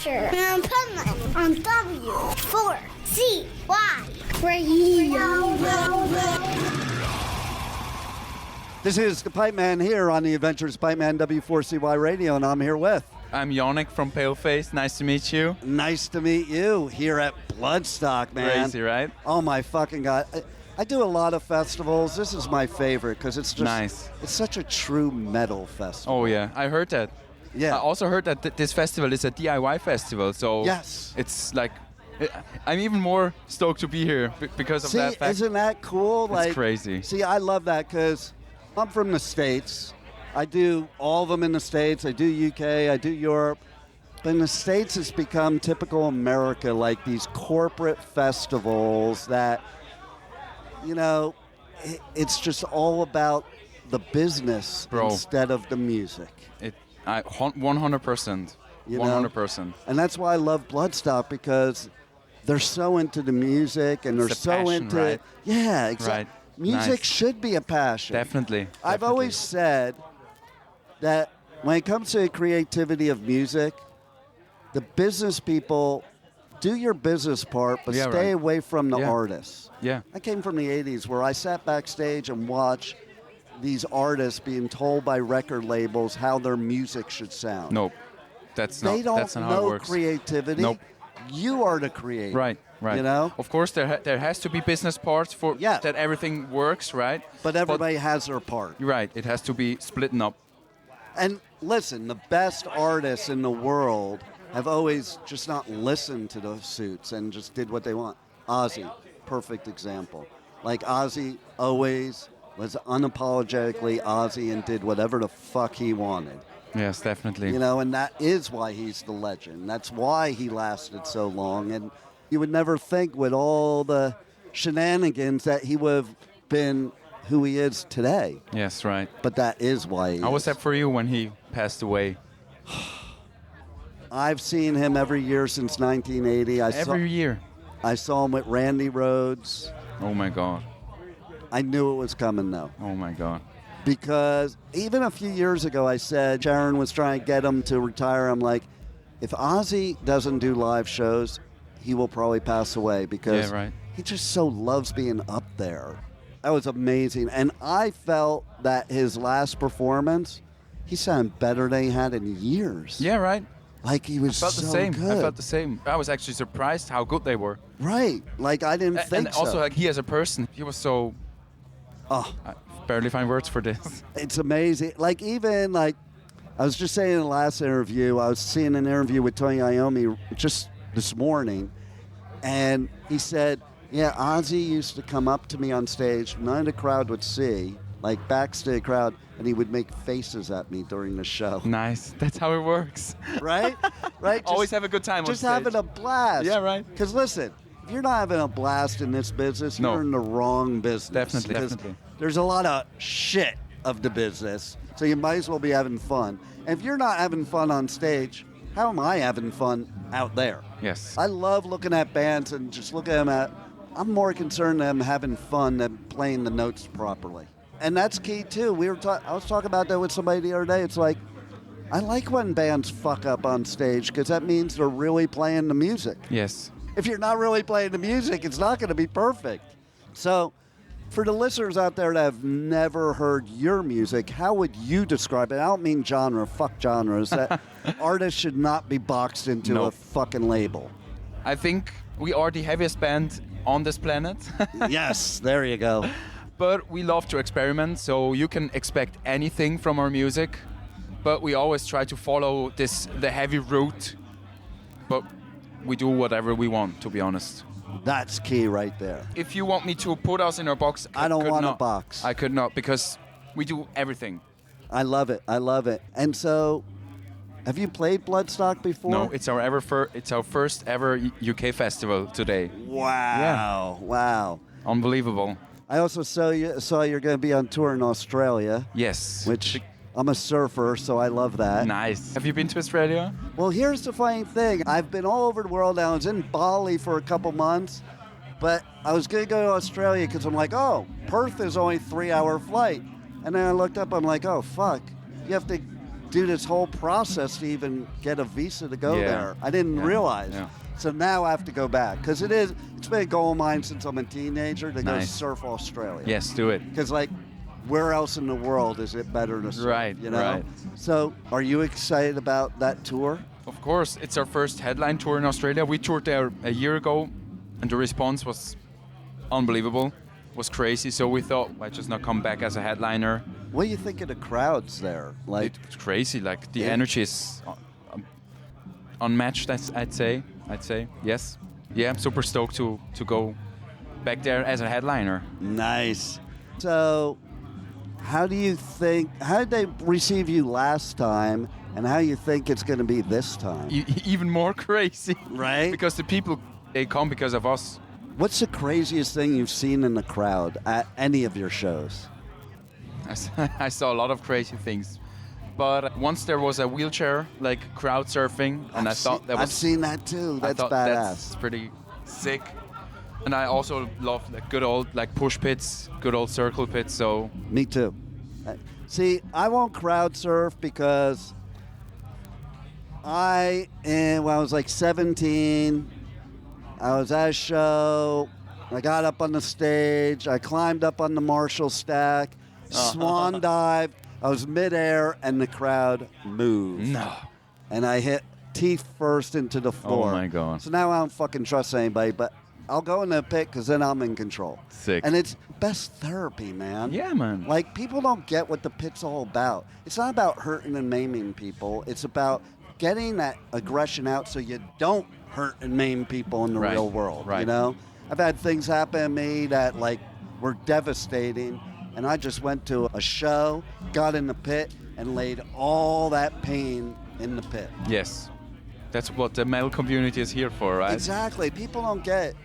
Asher. And Pipeman on W4CY Radio. This is the Pipeman here on the Adventures Pipeman W4CY Radio, and I'm here with... I'm Yannick from Paleface. Nice to meet you. Nice to meet you here at Bloodstock, man. Crazy, right? Oh, my fucking God. I do a lot of festivals. This is my favorite because it's just... Nice. It's such a true metal festival. Oh, yeah. I heard that. Yeah. I also heard that this festival is a DIY festival, so... Yes. It's like... I'm even more stoked to be here because of that fact. Isn't that cool? It's crazy. See, I love that because I'm from the States. I do all of them in the States. I do UK, I do Europe. But in the States, it's become typical America, like these corporate festivals that, you know, it's just all about the business instead of the music. 100%. You know? 100%. And that's why I love Bloodstock, because they're so into the music and they're so passion, into right? Yeah, exactly. Right. Music Nice. should be a passion. Definitely. I've always said that when it comes to the creativity of music, the business people, do your business part, but stay away from the artists. Yeah. I came from the 80s where I sat backstage and watched these artists being told by record labels how their music should sound. Nope. That's not They don't how it know works. creativity. Nope. You are the creator. Right. You know? Of course, there has to be business parts for that everything works, right? But everybody has their part. You're right. It has to be splitting up. And listen, the best artists in the world have always just not listened to those suits and just did what they want. Ozzy, perfect example. Like Ozzy always was unapologetically Ozzy and did whatever the fuck he wanted. Yes, definitely. You know, and that is why he's the legend. That's why he lasted so long. And you would never think with all the shenanigans that he would have been who he is today. Yes, right. But that is why he is. How was that for you when he passed away? I've seen him every year since 1980. Every year? I saw him with Randy Rhoads. Oh, my God. I knew it was coming, though. Oh, my God. Because even a few years ago, I said Sharon was trying to get him to retire. I'm like, if Ozzy doesn't do live shows, he will probably pass away because he just so loves being up there. That was amazing. And I felt that his last performance, he sounded better than he had in years. Yeah, right. Like he was I felt so the same. good. I felt the same. I was actually surprised how good they were. Right. Like I didn't think and also, like he as a person, he was so... Oh. I barely find words for this. It's amazing. Like even like, I was just saying in the last interview, I was seeing an interview with Tony Iommi just this morning, and he said, yeah, Ozzy used to come up to me on stage, none of the crowd would see, like backstage crowd, and he would make faces at me during the show. Nice. That's how it works. Right? Right? Always have a good time on Just stage. having a blast. Yeah, right. Because listen, if you're not having a blast in this business, you're in the wrong business. Definitely. There's a lot of shit of the business, so you might as well be having fun. And if you're not having fun on stage, how am I having fun out there? Yes. I love looking at bands and just looking at them I'm more concerned them having fun than playing the notes properly. And that's key too. I was talking about that with somebody the other day. It's like, I like when bands fuck up on stage because that means they're really playing the music. Yes. If you're not really playing the music, it's not going to be perfect. So, for the listeners out there that have never heard your music, how would you describe it? I don't mean genre. Fuck genres. That artists should not be boxed into a fucking label. I think we are the heaviest band on this planet. Yes, there you go. But we love to experiment, so you can expect anything from our music. But we always try to follow the heavy route. But we do whatever we want, to be honest. That's key right there. If you want me to put us in our box, I don't want not. a box. I could not, because we do everything. I love it. And so, have you played Bloodstock before? No, it's our first ever UK festival today. Wow. Yeah. Wow. Unbelievable. I also saw you're going to be on tour in Australia. Yes. Which I'm a surfer, so I love that. Nice. Have you been to Australia? Well, here's the funny thing. I've been all over the world now. I was in Bali for a couple months, but I was going to go to Australia because I'm like, oh, Perth is only a 3-hour flight. And then I looked up, I'm like, oh, fuck. You have to do this whole process to even get a visa to go there. I didn't realize. Yeah. So now I have to go back because it's been a goal of mine since I'm a teenager to go surf Australia. Yes, do it. Because where else in the world is it better to surf? Right, you know? right. So are you excited about that tour? Of course, it's our first headline tour in Australia. We toured there a year ago, and the response was unbelievable, was crazy. So we thought, why just not come back as a headliner? What do you think of the crowds there? It's crazy. Like the energy is unmatched. I'd say. Yes. Yeah, I'm super stoked to go back there as a headliner. Nice. So, how did they receive you last time? And how you think it's going to be this time? Even more crazy. Right? Because the people, they come because of us. What's the craziest thing you've seen in the crowd at any of your shows? I saw a lot of crazy things. But once there was a wheelchair, crowd surfing, and I thought that was... I've seen that too. That's badass. That's pretty sick. And I also love good old push pits, good old circle pits, so... Me too. See, I won't crowd surf because... when I was 17, I was at a show, I got up on the stage, I climbed up on the Marshall stack, swan dived, I was midair, and the crowd moved. No. And I hit teeth first into the floor. Oh my God. So now I don't fucking trust anybody, but I'll go in the pit because then I'm in control. Sick. And it's best therapy, man. Yeah, man. People don't get what the pit's all about. It's not about hurting and maiming people. It's about getting that aggression out so you don't hurt and maim people in the real world, you know? I've had things happen to me that, were devastating, and I just went to a show, got in the pit, and laid all that pain in the pit. Yes. That's what the metal community is here for, right? Exactly. People don't get it.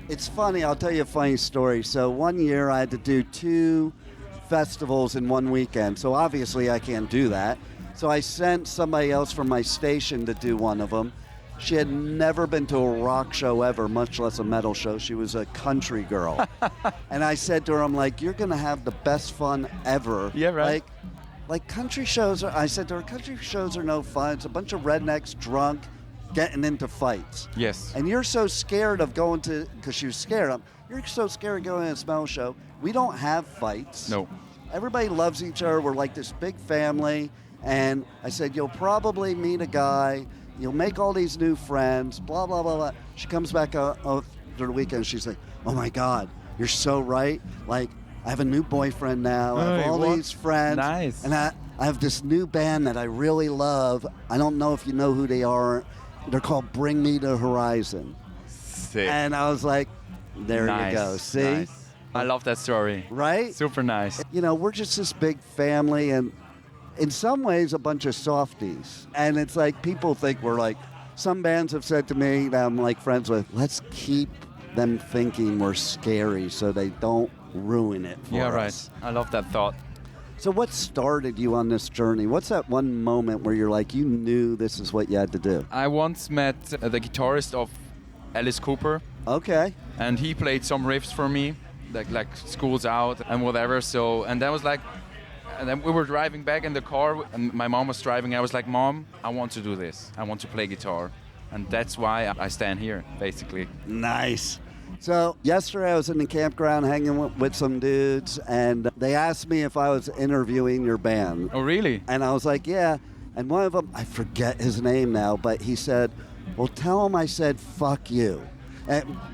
It's funny. I'll tell you a funny story. So one year I had to do 2 festivals in one weekend, so obviously I can't do that. So I sent somebody else from my station to do one of them. She had never been to a rock show ever, much less a metal show. She was a country girl. And I said to her, I'm like, you're going to have the best fun ever. Yeah, right. Country shows I said to her, country shows are no fun. It's a bunch of rednecks drunk getting into fights. Yes. And you're so scared of going to, because she was scared, you're so scared of going to a metal show. We don't have fights. No. Everybody loves each other. We're like this big family. And I said, you'll probably meet a guy. You'll make all these new friends, blah, blah, blah, blah. She comes back after the weekend. She's like, oh, my God, you're so right. I have a new boyfriend now. I have all these friends. Nice. And I have this new band that I really love. I don't know if you know who they are. They're called Bring Me the Horizon. Sick. And I was like, there you go. See? Nice. I love that story. Right? Super nice. We're just this big family, and in some ways, a bunch of softies. And it's people think we're some bands have said to me that I'm friends with, let's keep them thinking we're scary so they don't ruin it for us. Right. I love that thought. So what started you on this journey? What's that one moment where you're you knew this is what you had to do? I once met the guitarist of Alice Cooper. Okay. And he played some riffs for me, like School's Out and whatever. So, and that was and then we were driving back in the car, and my mom was driving. I was like, Mom, I want to do this. I want to play guitar. And that's why I stand here, basically. Nice. So yesterday I was in the campground hanging with some dudes, and they asked me if I was interviewing your band. Oh, really? And I was like, yeah. And one of them, I forget his name now, but he said, well, tell him I said, fuck you.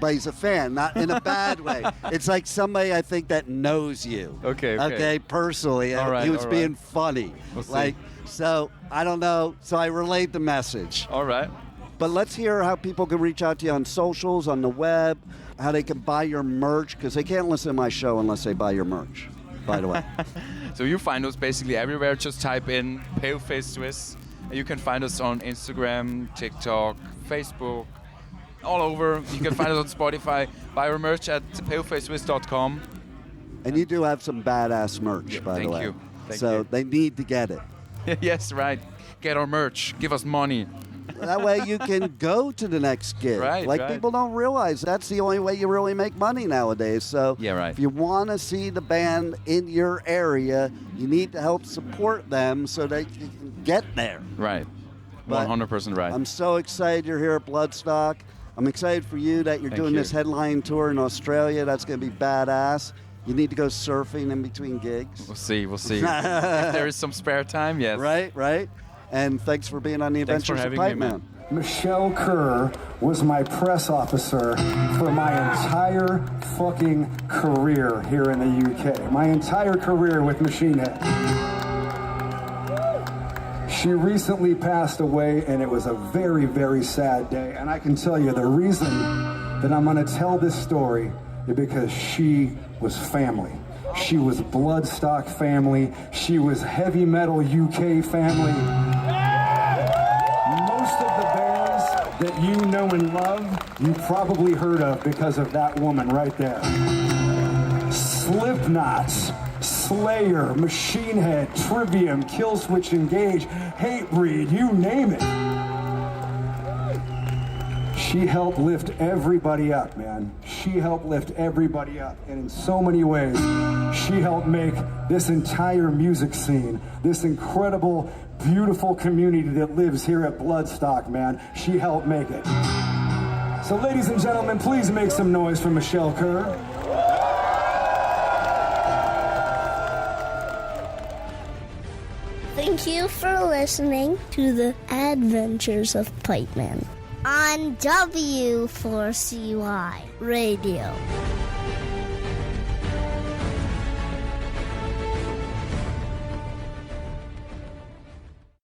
But he's a fan, not in a bad way. It's somebody I think that knows you. Okay. Personally. All right, he was being funny. We'll see. So, I don't know. So I relayed the message. All right. But let's hear how people can reach out to you on socials, on the web, how they can buy your merch, because they can't listen to my show unless they buy your merch, by the way. So you find us basically everywhere. Just type in Paleface Swiss. You can find us on Instagram, TikTok, Facebook, all over. You can find us on Spotify. Buy our merch at palefaceswiss.com. And you do have some badass merch, by the way. Thank so you. They need to get it. Yes, right. Get our merch. Give us money. That way you can go to the next gig. Right, like right. people don't realize that's the only way you really make money nowadays. So if you want to see the band in your area, you need to help support them so that you can get there. Right. But 100% right. I'm so excited you're here at Bloodstock. I'm excited for you that you're doing this headline tour in Australia. That's going to be badass. You need to go surfing in between gigs. We'll see. If there is some spare time, yes. Right. And thanks for being on the Adventures of Pipeman. Michelle Kerr was my press officer for my entire fucking career here in the UK. My entire career with Machine Head. She recently passed away, and it was a very, very sad day. And I can tell you the reason that I'm going to tell this story is because she was family. She was Bloodstock family. She was heavy metal UK family. Most of the bands that you know and love, you probably heard of because of that woman right there. Slipknot, Slayer, Machine Head, Trivium, Killswitch Engage, Hatebreed, you name it. She helped lift everybody up, man. She helped lift everybody up. And in so many ways, she helped make this entire music scene, this incredible, beautiful community that lives here at Bloodstock, man. She helped make it. So ladies and gentlemen, please make some noise for Michelle Kerr. Thank you for listening to the Adventures of Pipeman on W4CY Radio.